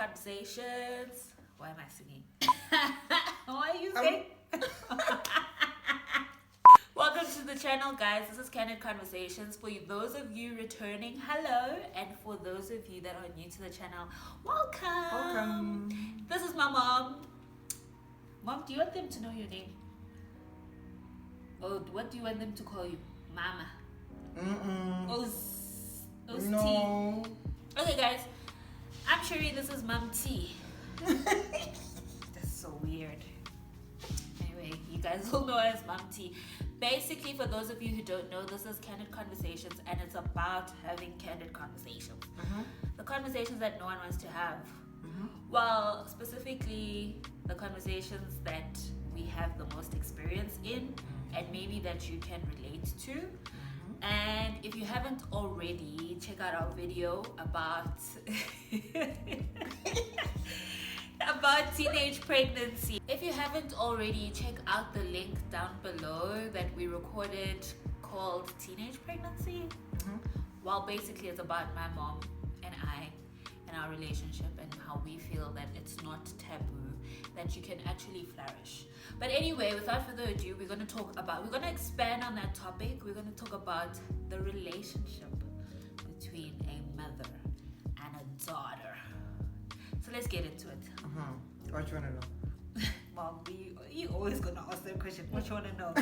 Conversations. Why am I singing? Why are you singing? Welcome to the channel, guys. This is Candid Conversations. For those of you returning, hello. And for those of you that are new to the channel, welcome. This is my mom. Mom, do you want them to know your name? Or what do you want them to call you? Mama. No. Okay, guys. I'm Sherry. This is Mom T. That's so weird. Anyway, you guys will know as Mom T. Basically, for those of you who don't know, this is Candid Conversations, and it's about having candid conversations. The conversations that no one wants to have. Well, specifically, the conversations that we have the most experience in, and maybe that you can relate to. And if you haven't already, check out our video about about teenage pregnancy. If you haven't already, check out the link down below that we recorded called Teenage Pregnancy. Well, basically it's about my mom and I and our relationship and how we feel that it's not taboo, that you can actually flourish. But anyway, without further ado, we're going to expand on that topic. We're going to talk about the relationship between a mother and a daughter. So let's get into it. What you want to know? Mom, you always going to ask that question. What you want to know?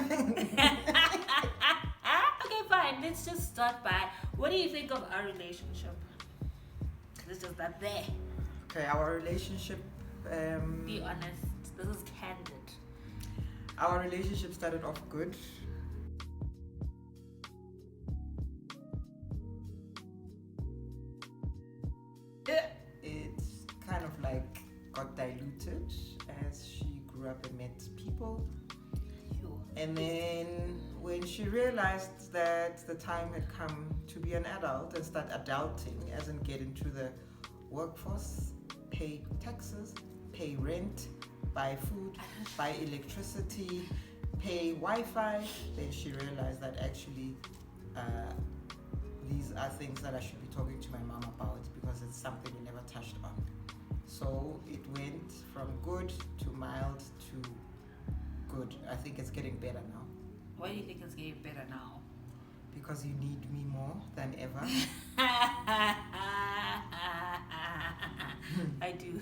Okay, fine. Let's just start by, what do you think of our relationship? It's just that there. Okay, our relationship. Be honest. This is candid. Our relationship started off good. It's kind of like got diluted as she grew up and met people. And then when she realized that the time had come to be an adult and start adulting, as in get into the workforce, pay taxes, pay rent, buy food, buy electricity, pay Wi-Fi, then she realized that actually these are things that I should be talking to my mom about because it's something we never touched on. So it went from good to mild to good. I think it's getting better now. Why do you think it's getting better now? Because you need me more than ever. I do.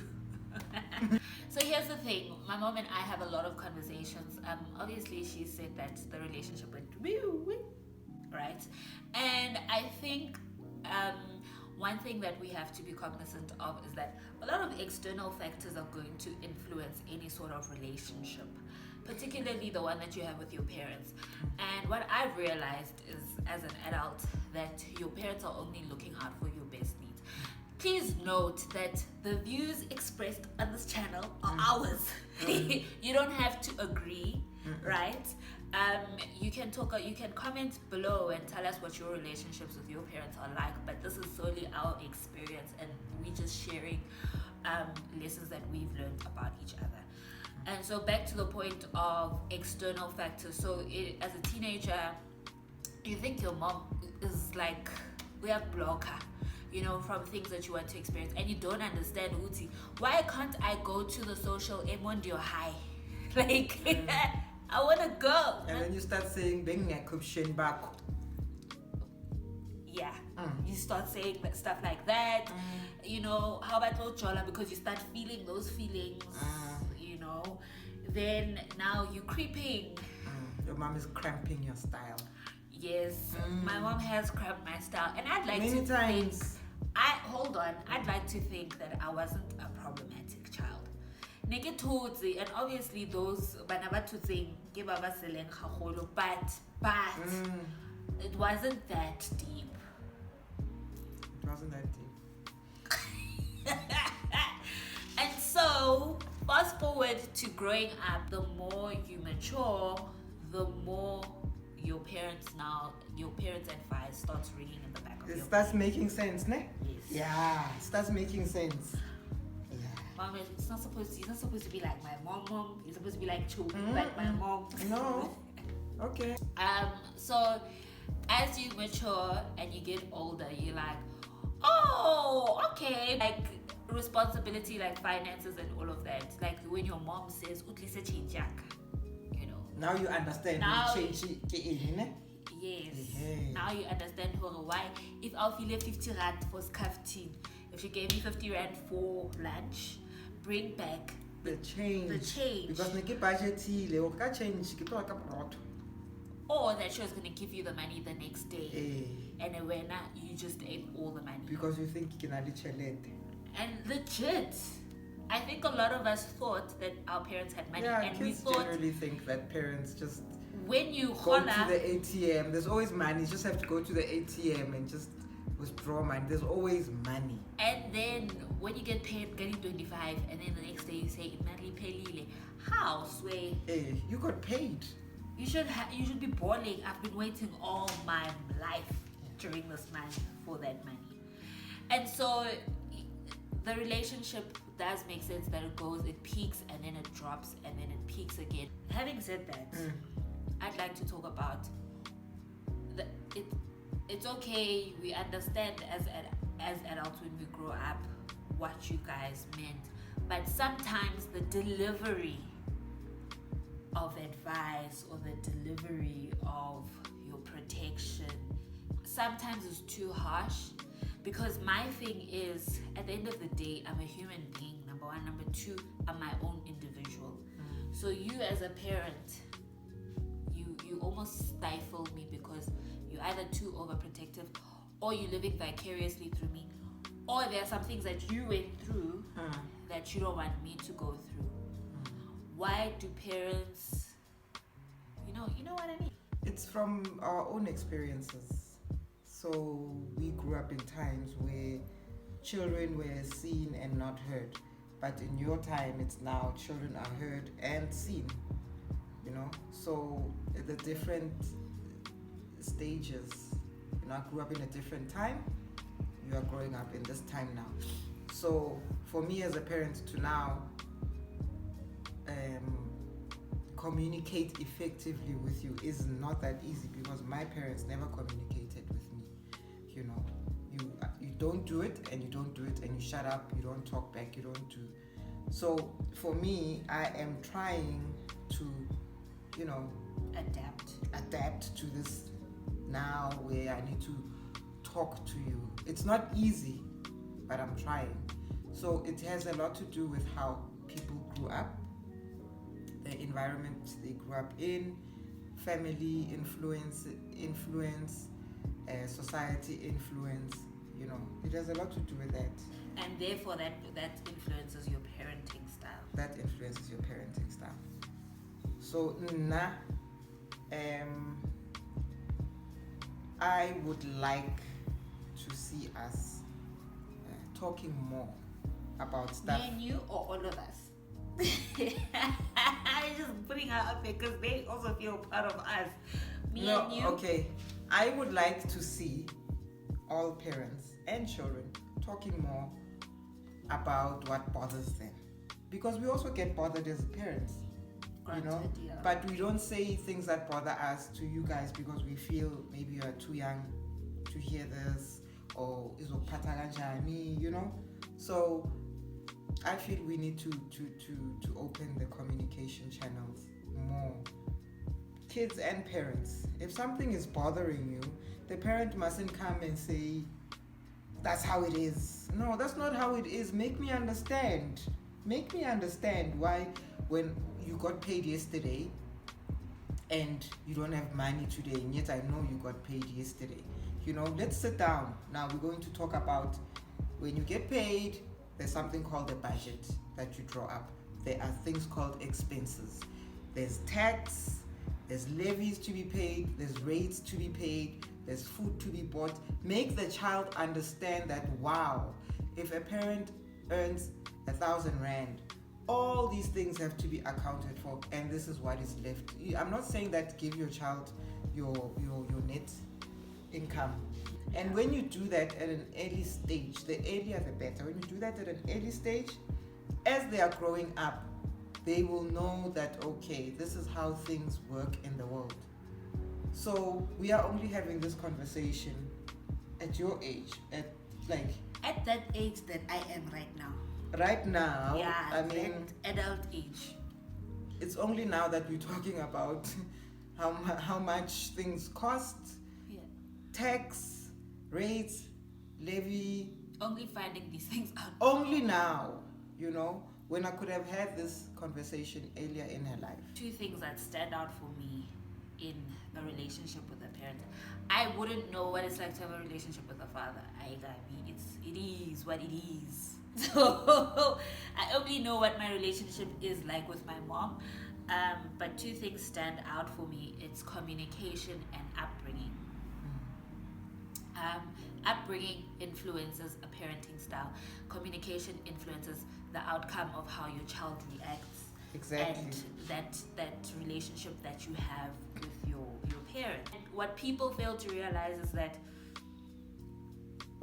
So here's the thing. My mom and I have a lot of conversations. Obviously, she said that the relationship went right? And I think one thing that we have to be cognizant of is that a lot of external factors are going to influence any sort of relationship, particularly the one that you have with your parents. And what I've realized is, as an adult, that your parents are only looking out for your best needs. Please note that the views expressed on this channel are ours. You don't have to agree, right? You can comment below and tell us what your relationships with your parents are like, but this is solely our experience and we just sharing lessons that we've learned about each other. And so back to the point of external factors. So as a teenager, you think your mom is like, we have blocker, you know, from things that you want to experience, and you don't understand, Uti, why can't I go to the social Emondio high? Like, I want to go. And then you start saying, back. Yeah, you start saying stuff like that. You know, how about Lochola? Because you start feeling those feelings, you know. Then now you're creeping. Your mom is cramping your style. Yes, my mom has cramped my style. And I'd like Many to times. think, I'd like to think that I wasn't a problematic child. Neketutsi, and obviously those banabatutsi give baba seleng khagolo, but it wasn't that deep. It wasn't that deep. And so fast forward to growing up, the more you mature, the more your parents' advice starts ringing in the back of your It starts making sense, ne? Yes. Yeah, it starts making sense. Mom, you're not supposed to be like my mom. You're supposed to be like Chu, like my mom. No. Okay. So as you mature and you get older, you're like, oh, okay. Like responsibility, like finances and all of that. Like when your mom says, "Utlise change yaka," you know. Now you understand. Now- Change it. Yes. Yeah. Now you understand her why. If I'll feel 50 rand for scarfing, if she gave me 50 rand for lunch, bring back The change. the change. Because niki budget ile ka change ke to ka proto. Or that she was going to give you the money the next day. Eh. And when you just ate all the money. Because you think you can chelete. And legit, I think a lot of us thought that our parents had money. Yeah, And we kids thought generally think that parents just when you go to holler, the ATM. There's always money. You just have to go to the ATM and just withdraw money. There's always money. and then when you get paid, getting 25, and then the next day you say, "Imali pelile." How, sway? Eh, you got paid. You should be balling. I've been waiting all my life during this month for that money. And so the relationship does make sense that it peaks and then it drops and then it peaks again. Having said that, I'd like to talk about it's okay, we understand as adults when we grow up what you guys meant, but sometimes the delivery of advice or the delivery of your protection sometimes is too harsh, because my thing is, at the end of the day, I'm a human being, number one. Number two, I'm my own individual. So you as a parent, you almost stifle me, because you're either too overprotective, or you're living vicariously through me, or there are some things that you went through that you don't want me to go through. Why do parents, you know what I mean? It's from our own experiences. So we grew up in times where children were seen and not heard. But in your time, it's now children are heard and seen. So the different stages. I grew up in a different time. You are growing up in this time now. So for me as a parent to now communicate effectively with you is not that easy, because my parents never communicated with me. You don't do it, and you don't do it, and you shut up, you don't talk back, you don't do. So for me, I am trying to adapt to this now, where I need to talk to you. It's not easy, but I'm trying. So it has a lot to do with how people grew up, the environment they grew up in, family influence, society influence. It has a lot to do with that. And therefore that influences your parenting style. That influences your parenting style. So I would like to see us talking more about stuff. Me and you, or all of us? I'm just putting her up there because they also feel part of us. Me and you. Okay. I would like to see all parents and children talking more about what bothers them, because we also get bothered as parents. Granted, yeah. But we don't say things that bother us to you guys because we feel maybe you are too young to hear this, or izokuphatha kanjani, So I feel we need to open the communication channels more. Kids and parents. If something is bothering you, the parent mustn't come and say, "That's how it is." No, that's not how it is. Make me understand. Make me understand why, when you got paid yesterday and you don't have money today, and yet I know you got paid yesterday. Let's sit down. Now we're going to talk about, when you get paid, there's something called a budget that you draw up. There are things called expenses. There's tax, there's levies to be paid, there's rates to be paid, there's food to be bought. Make the child understand that, wow, if a parent earns 1,000 rand, all these things have to be accounted for, and this is what is left. I'm not saying that give your child your net income. And when you do that at an early stage, the earlier the better. When you do that at an early stage, as they are growing up, they will know that, okay, this is how things work in the world. So we are only having this conversation at your age, at like At that age that I am right now. Right now, Yeah, I mean, that adult age. it's only now that we're talking about how much things cost, Yeah. tax, rates, levy. Only finding these things out. Only now, when I could have had this conversation earlier in her life. Two things that stand out for me in a relationship with a parent. I wouldn't know what it's like to have a relationship with a father. It is what it is. So I only know what my relationship is like with my mom. But two things stand out for me. It's communication and upbringing. Upbringing influences a parenting style. Communication influences the outcome of how your child reacts. Exactly. And that relationship that you have with your parent. And what people fail to realize is that,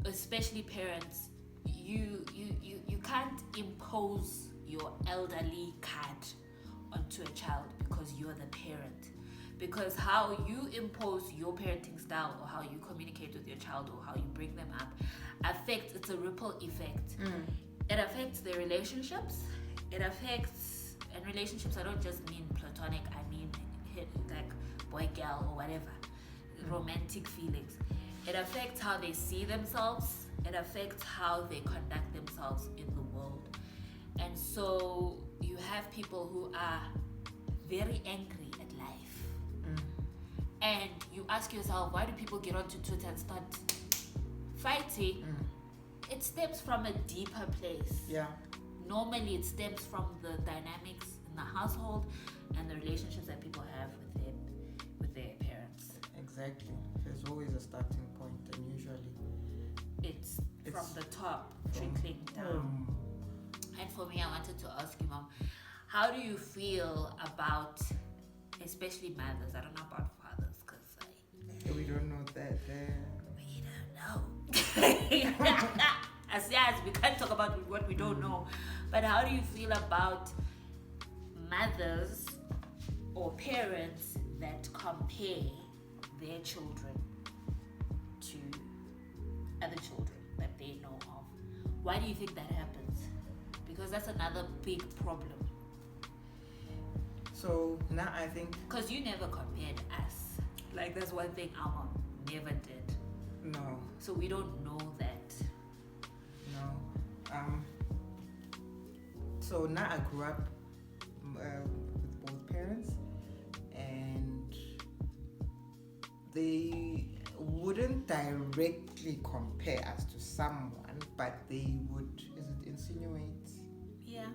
especially parents, you can't impose your elderly card onto a child because you're the parent. Because how you impose your parenting style or how you communicate with your child or how you bring them up it's a ripple effect. It affects their relationships. And relationships, I don't just mean platonic, I mean like boy, girl, or whatever, romantic feelings. It affects how they see themselves. It affects how they conduct themselves in the world. And so you have people who are very angry at life. And you ask yourself, why do people get onto Twitter and start fighting? It stems from a deeper place. Yeah. Normally it stems from the dynamics in the household and the relationships that people have with their parents. Exactly. There's always a starting point, and usually it's from the top trickling down. And for me, I wanted to ask you, Mom, how do you feel about, especially mothers? I don't know about fathers because we don't know that. We don't know. As we can't talk about what we don't know. But how do you feel about mothers or parents that compare their children to other children that they know of? Why do you think that happens? Because that's another big problem. So now I think... Because you never compared us. Like, that's one thing our mom never did. No. So we don't know that. No. So now I grew up with both parents, and they wouldn't directly compare us to someone, but they would, insinuate? Yeah.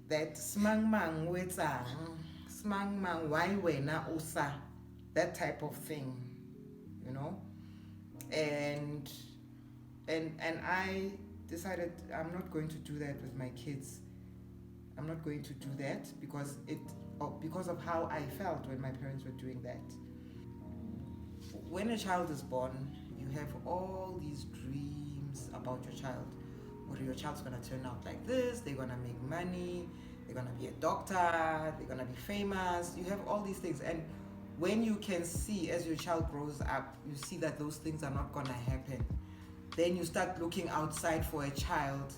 That smang mang wetsang, smang mang why wena usa, that type of thing, and I decided I'm not going to do that with my kids. I'm not going to do that because of how I felt when my parents were doing that. When a child is born, you have all these dreams about your child. Or your child's gonna turn out like this, they're gonna make money, they're gonna be a doctor, they're gonna be famous. You have all these things, and when you can see as your child grows up, you see that those things are not gonna happen. Then you start looking outside for a child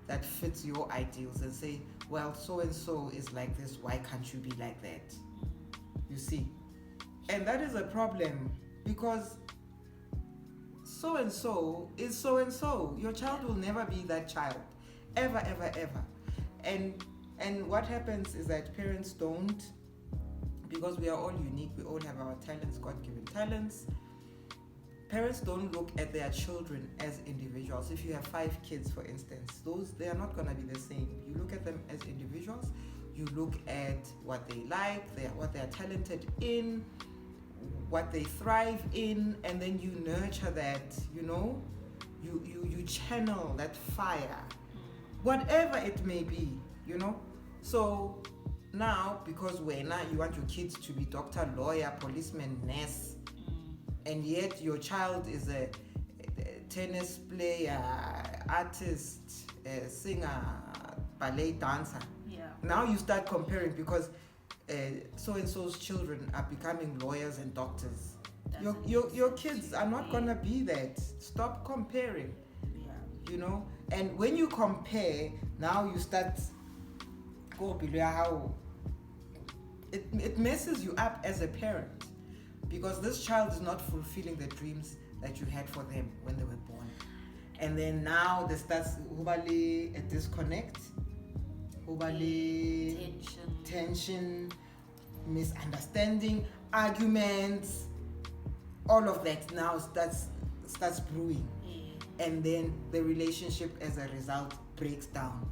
that fits your ideals and say, well, so and so is like this, why can't you be like that? You see? And that is a problem because so and so is so and so. Your child will never be that child. Ever, ever, ever. And what happens is that parents don't, because we are all unique, we all have our talents, God-given talents. Parents don't look at their children as individuals. If you have 5 kids, for instance, they are not going to be the same. You look at them as individuals. You look at what they like, what they are talented in, what they thrive in, and then you nurture that, you channel that fire, whatever it may be, So now, because you want your kids to be doctor, lawyer, policeman, nurse, and yet your child is a tennis player, artist, singer, ballet dancer. Yeah. Now you start comparing because so-and-so's children are becoming lawyers and doctors. Your kids are not gonna be that. Stop comparing. Yeah. You know, and when you compare, now you start go below how it messes you up as a parent, because this child is not fulfilling the dreams that you had for them when they were born, and then now there starts a disconnect, tension, misunderstanding, arguments, all of that now starts brewing. And then the relationship as a result breaks down.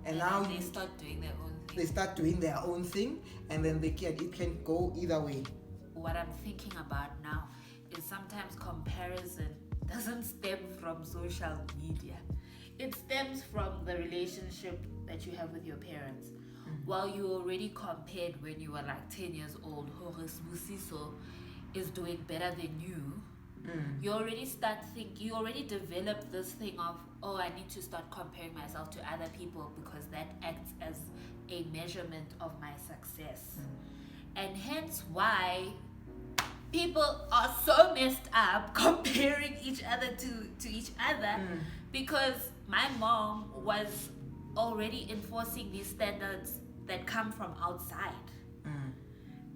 And now they start doing their own thing. They start doing their own thing, and then it can go either way. What I'm thinking about now is sometimes comparison doesn't stem from social media. It stems from the relationship that you have with your parents. While you already compared when you were like 10 years old, Horace Musiso is doing better than you. You already developed this thing of, I need to start comparing myself to other people because that acts as a measurement of my success. And hence why people are so messed up comparing each other to each other, because my mom was already enforcing these standards that come from outside.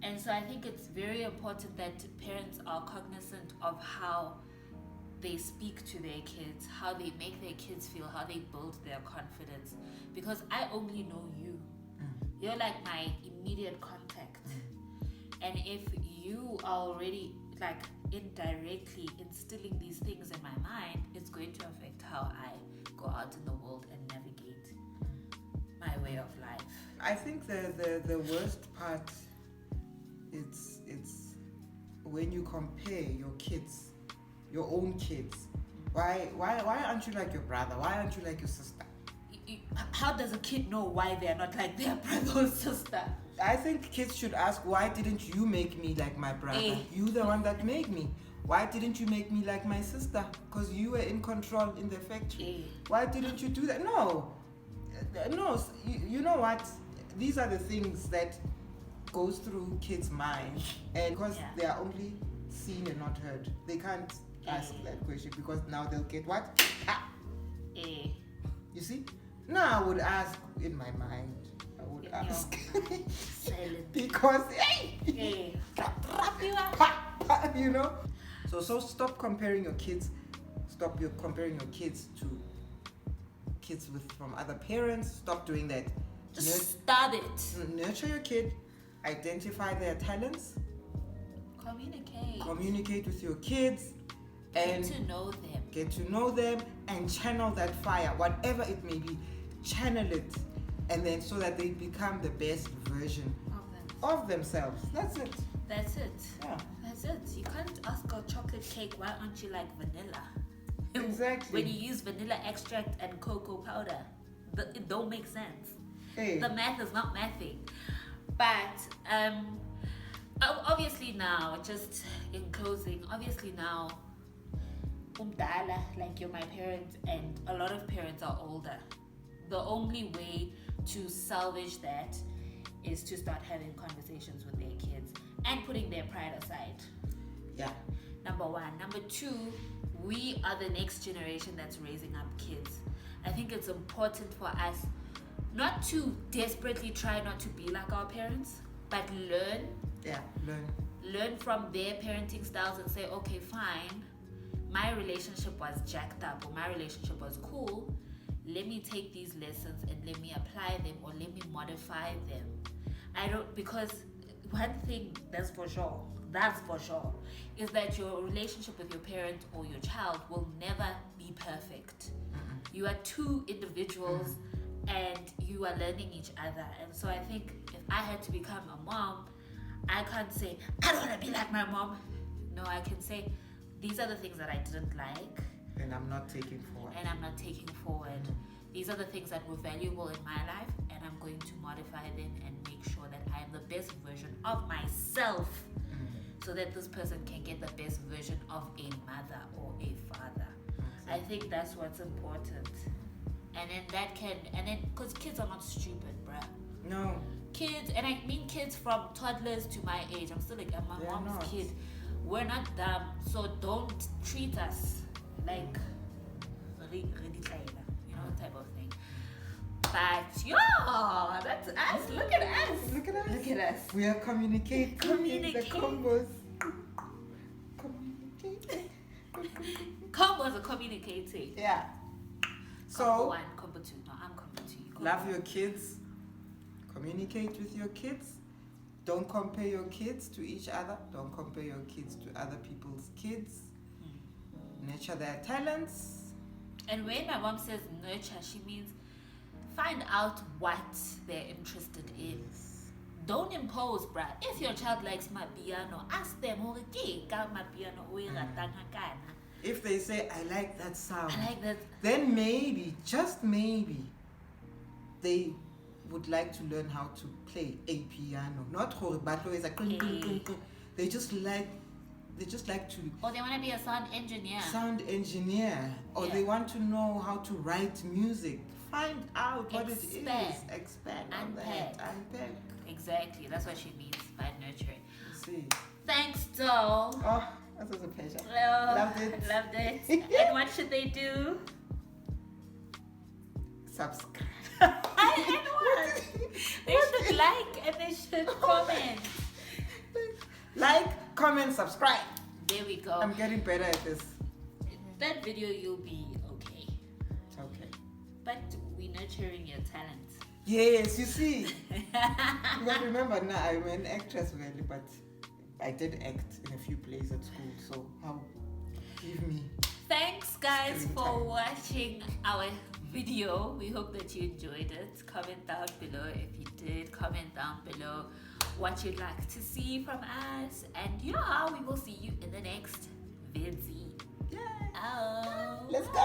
And so I think it's very important that parents are cognizant of how they speak to their kids, how they make their kids feel, how they build their confidence. Because I only know you. You're like my immediate contact. And if you are already like indirectly instilling these things in my mind, it's going to affect how I go out in the world and navigate my way of life. I think the worst part it's when you compare your kids, your own kids. Why aren't you like your brother? Why aren't you like your sister? How does a kid know why they're not like their brother or sister? I think kids should ask, why didn't you make me like my brother? You the one that made me. Why didn't you make me like my sister? Because you were in control in the factory. Why didn't you do that? No, you know what? These are the things that goes through kids' mind, and because they are only seen and not heard, they can't ask that question, because now they'll get what? You see? Now I would ask in my mind. I would ask because you know. So stop comparing your kids. Comparing your kids to kids from other parents. Stop doing that. Just stop it. Nurture your kid. Identify their talents. Communicate with your kids. And get to know them and channel that fire, whatever it may be. Channel it, and then so that they become the best version of themselves. That's it. Yeah. That's it. You can't ask a chocolate cake, why aren't you like vanilla? Exactly. When you use vanilla extract and cocoa powder, it don't make sense. The math is not mathing. But obviously now, just in closing, like you're my parents, and a lot of parents are older. The only way to salvage that is to start having conversations with their kids and putting their pride aside. Yeah. Number one. Number two, we are the next generation that's raising up kids. I think it's important for us not to desperately try not to be like our parents, but learn. Yeah, Learn from their parenting styles and say, okay, fine, my relationship was jacked up, or my relationship was cool. Let me take these lessons and let me apply them, or let me modify them. Because one thing that's for sure, is that your relationship with your parent or your child will never be perfect. You are two individuals and you are learning each other. And so I think if I had to become a mom, I can't say, I don't want to be like my mom. No, I can say, these are the things that I didn't like. And I'm not taking forward. These are the things that were valuable in my life, and I'm going to modify them and make sure that I am the best version of myself, so that this person can get the best version of a mother or a father. I think that's what's important. And then because kids are not stupid, bruh. No. Kids, and I mean kids from toddlers to my age. I'm still like my mom's kid. we're not dumb, so don't treat us like you know, type of thing. But that's us. Look at us. Look at us. Look at us. We are communicating. Communicate. The combos. Communicating. Combos are communicating. Yeah. Combo So 1, combo 2. No, I'm combo 2. You love your kids. Communicate with your kids. Don't compare your kids to each other. Don't compare your kids to other people's kids. Nurture their talents. And when my mom says nurture, she means find out what they're interested in. Don't impose, bruh. If your child likes my piano, ask them, If they say, I like that sound, I like that. then maybe, just maybe, they would like to learn how to play a piano. Not batlo is like they just like to Or they want to be a sound engineer. Or they want to know how to write music. Find out what it is. Expand on that. Unpack. Exactly. That's what she means by nurturing. See. Thanks, doll. Oh, that was a pleasure. Loved it. And what should they do? Subscribe. And what? They should like and they should comment. Like, comment, subscribe. There we go. I'm getting better at this. That video you'll be okay. It's okay. But we're nurturing your talent. Yes, you see. But remember now, I'm an actress really, but I did act in a few plays at school, so how? Give me. Thanks guys Screen for time. watching our video. We hope that you enjoyed it. Comment down below if you did. Comment down below what you'd like to see from us. And we will see you in the next video. Yeah. Oh. Let's go!